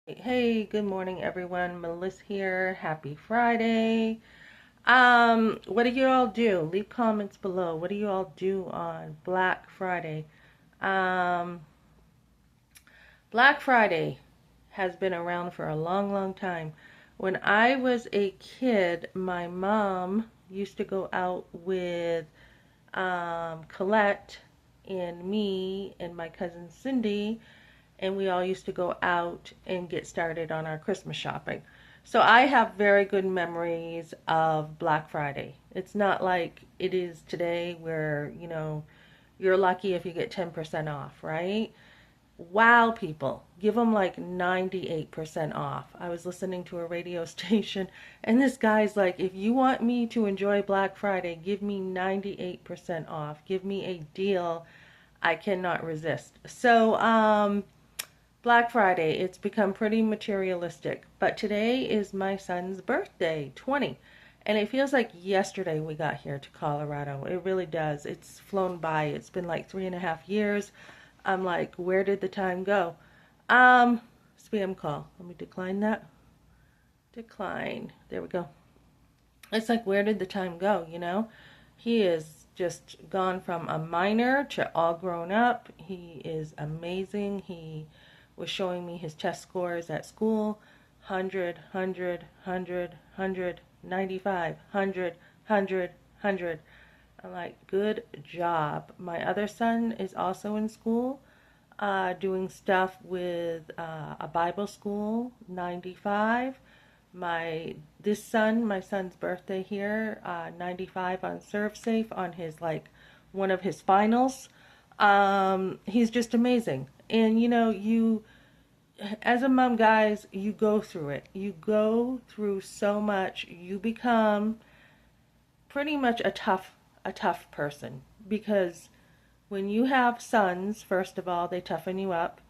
Hey, good morning everyone. Melissa here. Happy Friday. What do you all do? Leave comments below. What do you all do on Black Friday? Um, Black Friday has been around for a long, long time. When I was a kid, my mom used to go out with Colette and me and my cousin Cindy, and we all used to go out and get started on our Christmas shopping. So I have very good memories of Black Friday. It's not like it is today where, you're lucky if you get 10% off, right? Wow, people, give them like 98% off. I was listening to a radio station, and this guy's like, if you want me to enjoy Black Friday, give me 98% off. Give me a deal I cannot resist. Black Friday, it's become pretty materialistic. But today is my son's birthday, 20. And it feels like yesterday we got here to Colorado. It really does. It's flown by. It's been like 3.5 years. I'm like, where did the time go? Um, Spam call. Let me decline that. Decline. There we go. It's like, where did the time go? He is just gone from a minor to all grown up. He is amazing. He was showing me his test scores at school. 100, 100, 100, 100, 95, 100, 100, 100. I'm like, good job. My other son is also in school, doing stuff with a Bible school, 95. My son's birthday here, 95 on ServeSafe on his like one of his finals. He's just amazing. And you as a mom, guys, you go through it. You go through so much. You become pretty much a tough person because when you have sons, first of all, they toughen you up.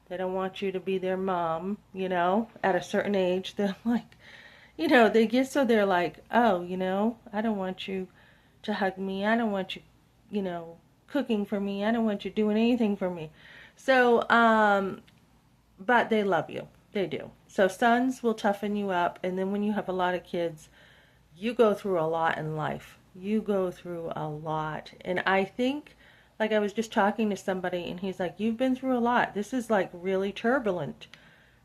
They don't want you to be their mom, at a certain age. They're like, they get so they're like, oh, I don't want you to hug me. I don't want you, cooking for me. I don't want you doing anything for me. So, but they love you. They do. So sons will toughen you up. And then when you have a lot of kids, you go through a lot in life. You go through a lot. And I think, like I was just talking to somebody and he's like, you've been through a lot. This is like really turbulent.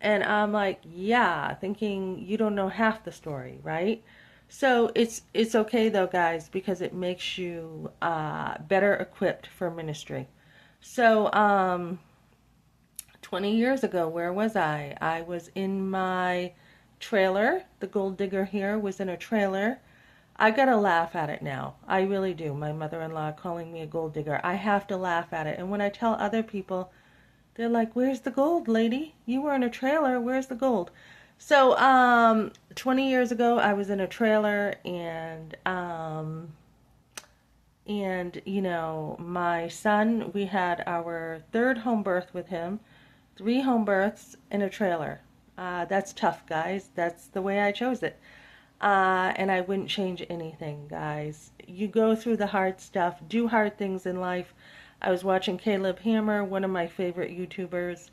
And I'm like, yeah, thinking you don't know half the story, right? So it's okay though, guys, because it makes you better equipped for ministry. So 20 years ago, where was I? I was in my trailer. The gold digger here was in a trailer. I gotta laugh at it now. I really do. My mother-in-law calling me a gold digger. I have to laugh at it. And when I tell other people, they're like, "Where's the gold, lady? You were in a trailer. Where's the gold?" So, 20 years ago, I was in a trailer, and my son, we had our third home birth with him, three home births in a trailer. That's tough, guys. That's the way I chose it. And I wouldn't change anything, guys. You go through the hard stuff, do hard things in life. I was watching Caleb Hammer, one of my favorite YouTubers,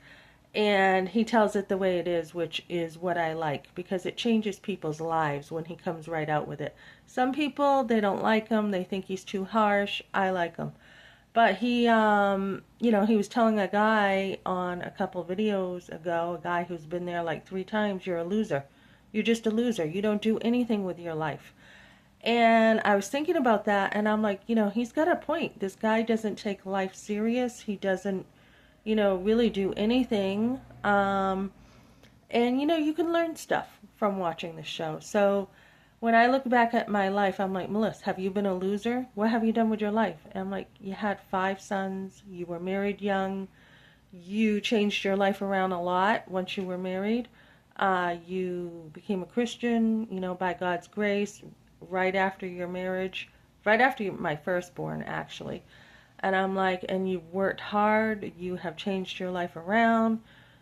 and he tells it the way it is, which is what I like because it changes people's lives when he comes right out with it. Some people, they don't like him, they think he's too harsh. I like him. But he was telling a guy on a couple videos ago, a guy who's been there like 3 times, you're a loser. You're just a loser. You don't do anything with your life. And I was thinking about that, and I'm like, he's got a point. This guy doesn't take life serious. He doesn't, really do anything. And, you can learn stuff from watching the show. So when I look back at my life, I'm like, Melissa, have you been a loser? What have you done with your life? And I'm like, you had 5 sons. You were married young. You changed your life around a lot once you were married. You became a Christian, by God's grace, right after your marriage, right after my firstborn, actually. And I'm like, and you worked hard, you have changed your life around.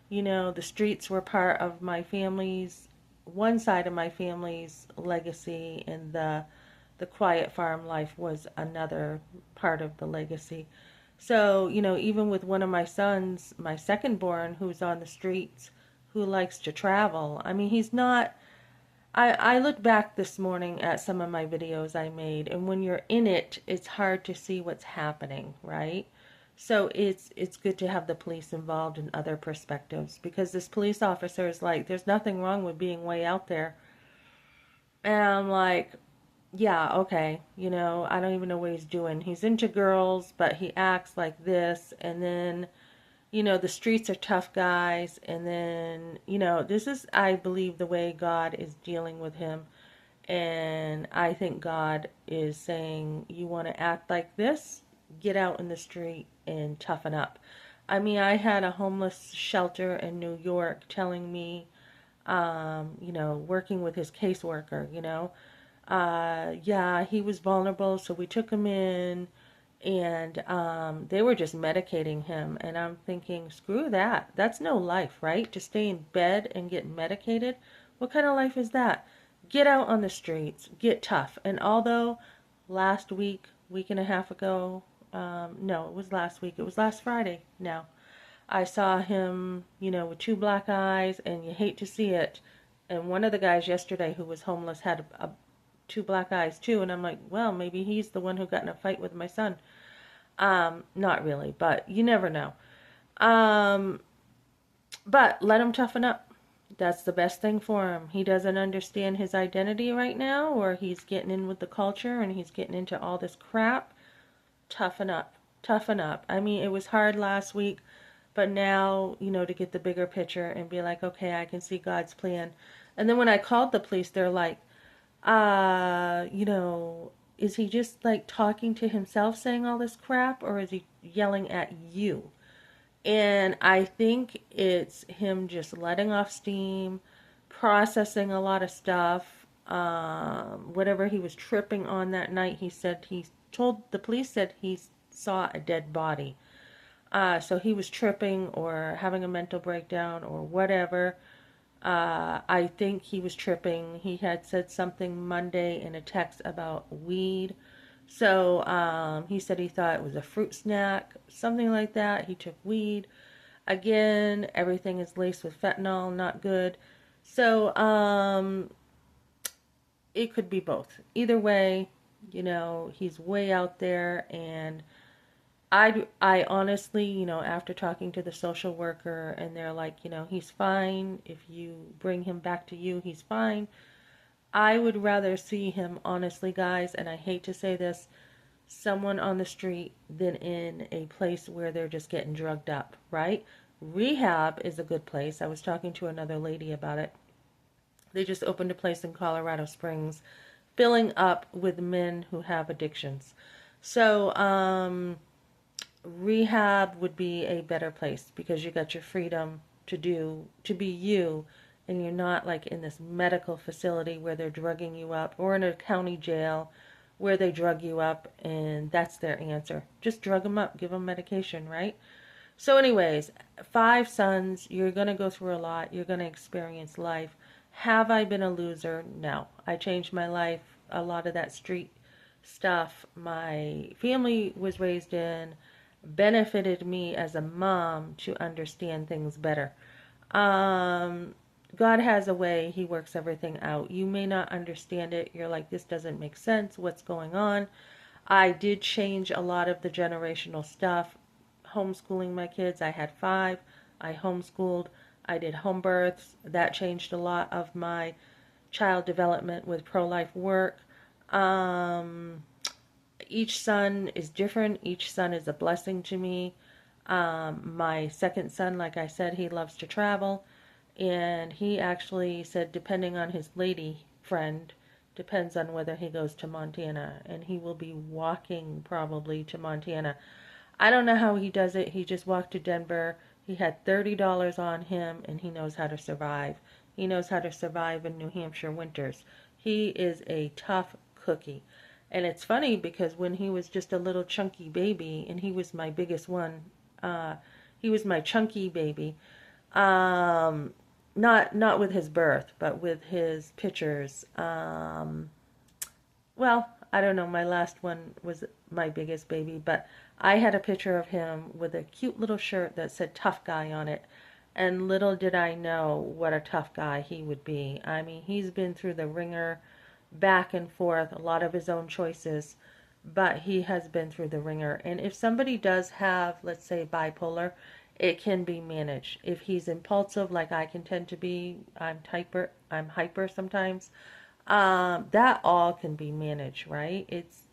The streets were part of my family's, one side of my family's legacy, and the quiet farm life was another part of the legacy. So, even with one of my sons, my second born, who's on the streets, who likes to travel. I mean, he's not. I looked back this morning at some of my videos I made, and when you're in it, it's hard to see what's happening, right? So it's good to have the police involved in other perspectives, because this police officer is like, there's nothing wrong with being way out there. And I'm like, yeah, okay, I don't even know what he's doing. He's into girls, but he acts like this, and then the streets are tough, guys. And then, this is, I believe, the way God is dealing with him. And I think God is saying, you want to act like this? Get out in the street and toughen up. I mean, I had a homeless shelter in New York telling me, working with his caseworker, yeah, he was vulnerable, so we took him in, and they were just medicating him. And I'm thinking, screw that. That's no life, right? To stay in bed and get medicated? What kind of life is that? Get out on the streets, get tough. And although last week and a half ago, no, it was last week, it was last Friday now, I saw him, with two black eyes, and you hate to see it. And one of the guys yesterday who was homeless had two black eyes too, and I'm like, well, maybe he's the one who got in a fight with my son. Not really, but you never know. Um, but let him toughen up. That's the best thing for him. He doesn't understand his identity right now, or he's getting in with the culture and he's getting into all this crap. Toughen up. Toughen up. I mean, it was hard last week, but now, to get the bigger picture and be like, okay, I can see God's plan. And then when I called the police, they're like, uh, you know, is he just like talking to himself saying all this crap, or is he yelling at you? And I think it's him just letting off steam, processing a lot of stuff. Whatever he was tripping on that night, he said he told the police said he saw a dead body. So he was tripping or having a mental breakdown or whatever. I think he was tripping. He had said something Monday in a text about weed. So he said he thought it was a fruit snack, something like that. He took weed. Again, everything is laced with fentanyl, not good. So it could be both. Either way, he's way out there. And I honestly, after talking to the social worker, and they're like, he's fine. If you bring him back to you, he's fine. I would rather see him, honestly, guys, and I hate to say this, someone on the street than in a place where they're just getting drugged up, right? Rehab is a good place. I was talking to another lady about it. They just opened a place in Colorado Springs, filling up with men who have addictions. So, rehab would be a better place because you got your freedom to be you, and you're not like in this medical facility where they're drugging you up, or in a county jail where they drug you up and that's their answer. Just drug them up, give them medication, right? So anyways, 5 sons, you're going to go through a lot. You're going to experience life. Have I been a loser? No. I changed my life. A lot of that street stuff my family was raised in benefited me as a mom to understand things better. Um, God has a way. He works everything out. You may not understand it. You're like, this doesn't make sense. What's going on? I did change a lot of the generational stuff. Homeschooling my kids. I had 5. I homeschooled. I did home births. That changed a lot of my child development with pro-life work. Um, each son is different. Each son is a blessing to me. My second son, like I said, he loves to travel. And he actually said, depending on his lady friend, depends on whether he goes to Montana. And he will be walking probably to Montana. I don't know how he does it. He just walked to Denver. He had $30 on him, and he knows how to survive. He knows how to survive in New Hampshire winters. He is a tough cookie. And it's funny because when he was just a little chunky baby, and he was my biggest one, he was my chunky baby. Um, not with his birth, but with his pictures. Well, I don't know. My last one was my biggest baby, but I had a picture of him with a cute little shirt that said "tough guy" on it. And little did I know what a tough guy he would be. I mean, he's been through the ringer, back and forth, a lot of his own choices, but he has been through the ringer. And if somebody does have, let's say, bipolar, it can be managed. If he's impulsive, like I can tend to be, I'm hyper sometimes. That all can be managed, right?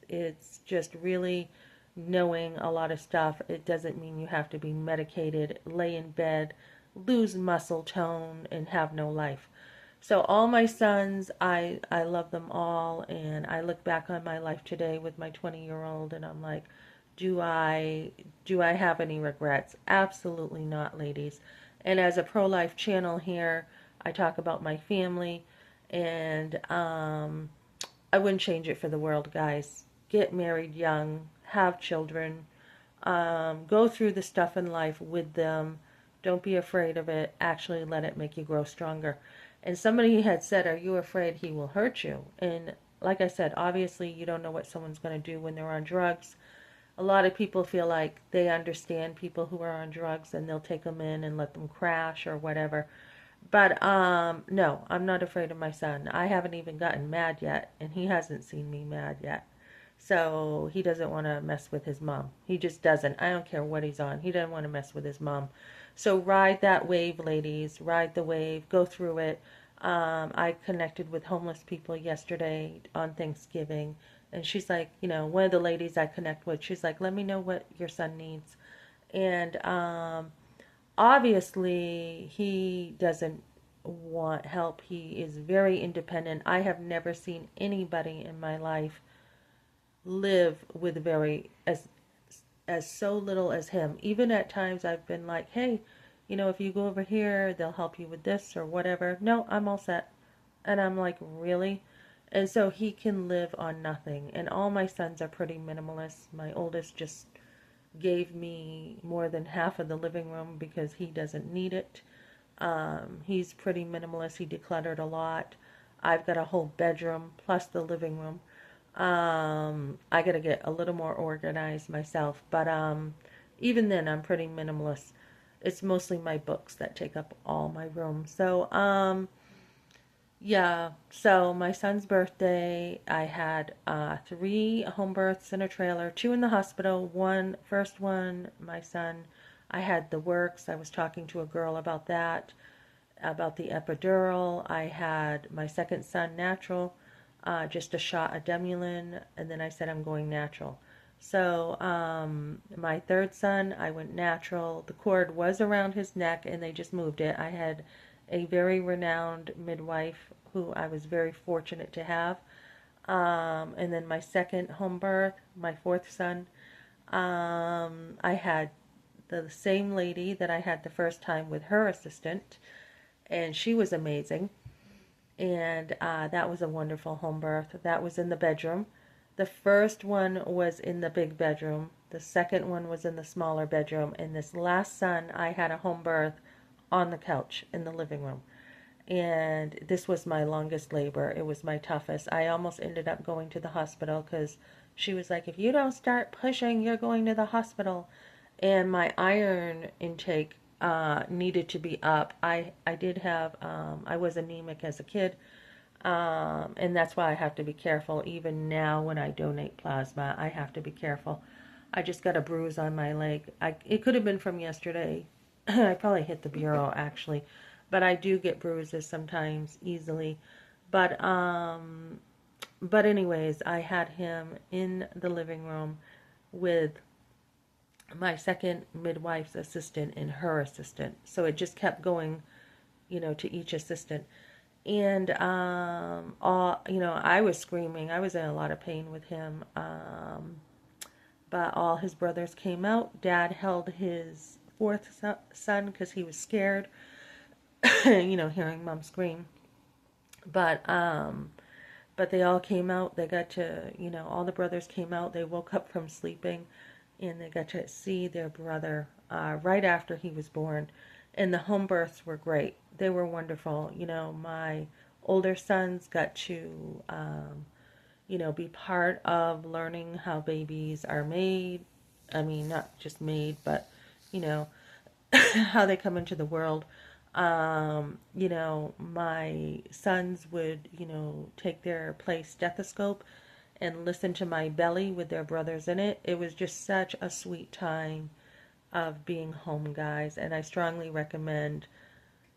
It's just really knowing a lot of stuff. It doesn't mean you have to be medicated, lay in bed, lose muscle tone, and have no life. So all my sons, I love them all, and I look back on my life today with my 20-year-old, and I'm like, do I do I have any regrets? Absolutely not, ladies. And as a pro-life channel here, I talk about my family, and I wouldn't change it for the world, guys. Get married young, have children, go through the stuff in life with them. Don't be afraid of it. Actually, let it make you grow stronger. And somebody had said, are you afraid he will hurt you? And like I said, obviously, you don't know what someone's going to do when they're on drugs. A lot of people feel like they understand people who are on drugs and they'll take them in and let them crash or whatever. But no, I'm not afraid of my son. I haven't even gotten mad yet, and he hasn't seen me mad yet. So he doesn't want to mess with his mom. He just doesn't. I don't care what he's on. He doesn't want to mess with his mom. So ride that wave, ladies. Ride the wave. Go through it. I connected with homeless people yesterday on Thanksgiving, and she's like, one of the ladies I connect with, she's like, let me know what your son needs. And obviously, he doesn't want help. He is very independent. I have never seen anybody in my life live with very as so little as him. Even at times I've been like, hey, if you go over here, they'll help you with this or whatever. No, I'm all set. And I'm like, really? And so he can live on nothing. And all my sons are pretty minimalist. My oldest just gave me more than half of the living room because he doesn't need it. He's pretty minimalist. He decluttered a lot. I've got a whole bedroom plus the living room. I gotta get a little more organized myself, but even then I'm pretty minimalist. It's mostly my books that take up all my room. So yeah, so my son's birthday, I had 3 home births in a trailer, 2 in the hospital. First one, my son, I had the works. I was talking to a girl about that, about the epidural. I had my second son natural, just a shot of Demulin, and then I said I'm going natural. So my third son, I went natural. The cord was around his neck, and they just moved it. I had a very renowned midwife who I was very fortunate to have. And then my second home birth, my fourth son, I had the same lady that I had the first time with her assistant, and she was amazing. And that was a wonderful home birth. That was in the bedroom. The first one was in the big bedroom. The second one was in the smaller bedroom. And this last son, I had a home birth on the couch in the living room. And this was my longest labor. It was my toughest. I almost ended up going to the hospital because she was like, if you don't start pushing, you're going to the hospital. And my iron intake needed to be up. I did have, I was anemic as a kid. And that's why I have to be careful. Even now when I donate plasma, I have to be careful. I just got a bruise on my leg. It could have been from yesterday. I probably hit the bureau actually. But I do get bruises sometimes easily. But anyways, I had him in the living room with my second midwife's assistant and her assistant. So it just kept going, to each assistant. And I was screaming. I was in a lot of pain with him. But all his brothers came out. Dad held his fourth son because he was scared, hearing mom scream. But they all came out. They got to, all the brothers came out. They woke up from sleeping, and they got to see their brother right after he was born. And the home births were great. They were wonderful. My older sons got to, be part of learning how babies are made. I mean, not just made, but, you know, how they come into the world. My sons would, take their play stethoscope and listen to my belly with their brothers in it. It was just such a sweet time of being home, guys. And I strongly recommend,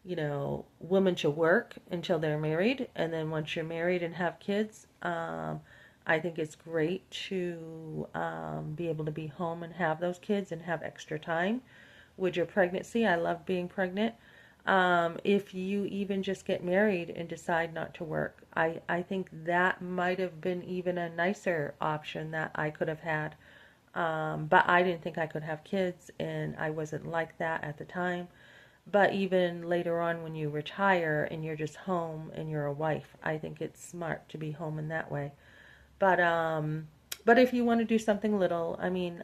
women to work until they're married. And then once you're married and have kids, I think it's great to be able to be home and have those kids and have extra time with your pregnancy. I love being pregnant. If you even just get married and decide not to work, I think that might have been even a nicer option that I could have had. But I didn't think I could have kids, and I wasn't like that at the time. But even later on, when you retire and you're just home and you're a wife, I think it's smart to be home in that way. But but if you want to do something little, I mean,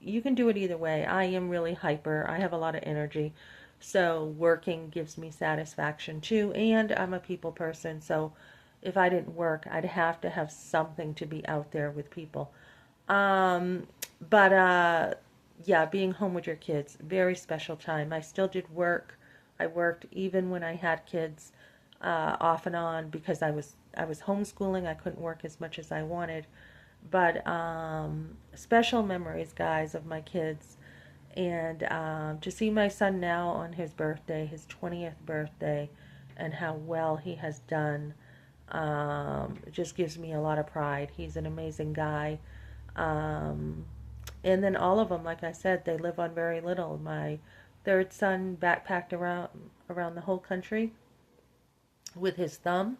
you can do it either way. I am really hyper. I have a lot of energy. So working gives me satisfaction too, and I'm a people person. So if I didn't work, I'd have to have something to be out there with people. Um, but yeah, being home with your kids, very special time. I still did work. I worked even when I had kids, off and on because I was homeschooling. I couldn't work as much as I wanted. But special memories, guys, of my kids. And to see my son now on his birthday, his 20th birthday, and how well he has done, it just gives me a lot of pride. He's an amazing guy. Um, and then all of them, like I said, they live on very little. My third son backpacked around the whole country with his thumb,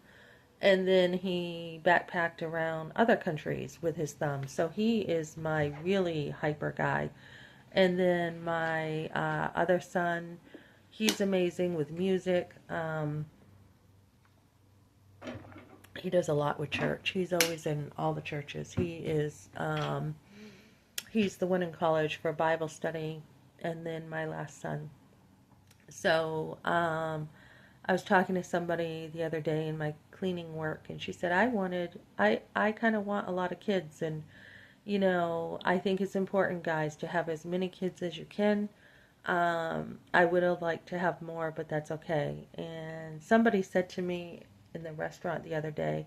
and then he backpacked around other countries with his thumb. So he is my really hyper guy. And then my other son, he's amazing with music. He does a lot with church. He's always in all the churches. He's the one in college for Bible study, and then my last son. So I was talking to somebody the other day in my cleaning work, and she said, I kind of want a lot of kids. And, I think it's important, guys, to have as many kids as you can. I would have liked to have more, but that's okay. And somebody said to me in the restaurant the other day,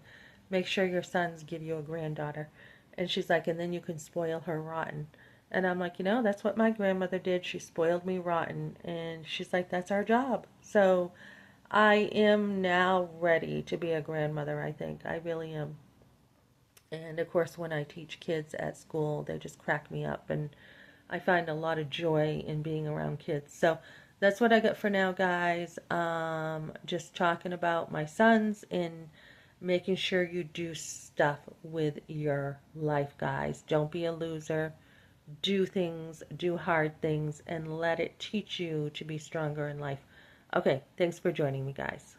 make sure your sons give you a granddaughter. And she's like, and then you can spoil her rotten. And I'm like, that's what my grandmother did. She spoiled me rotten. And she's like, that's our job. So I am now ready to be a grandmother, I think. I really am. And of course, when I teach kids at school, they just crack me up. And I find a lot of joy in being around kids. So that's what I got for now, guys. Just talking about my sons and making sure you do stuff with your life, guys. Don't be a loser. Do things, do hard things, and let it teach you to be stronger in life. Okay, thanks for joining me, guys.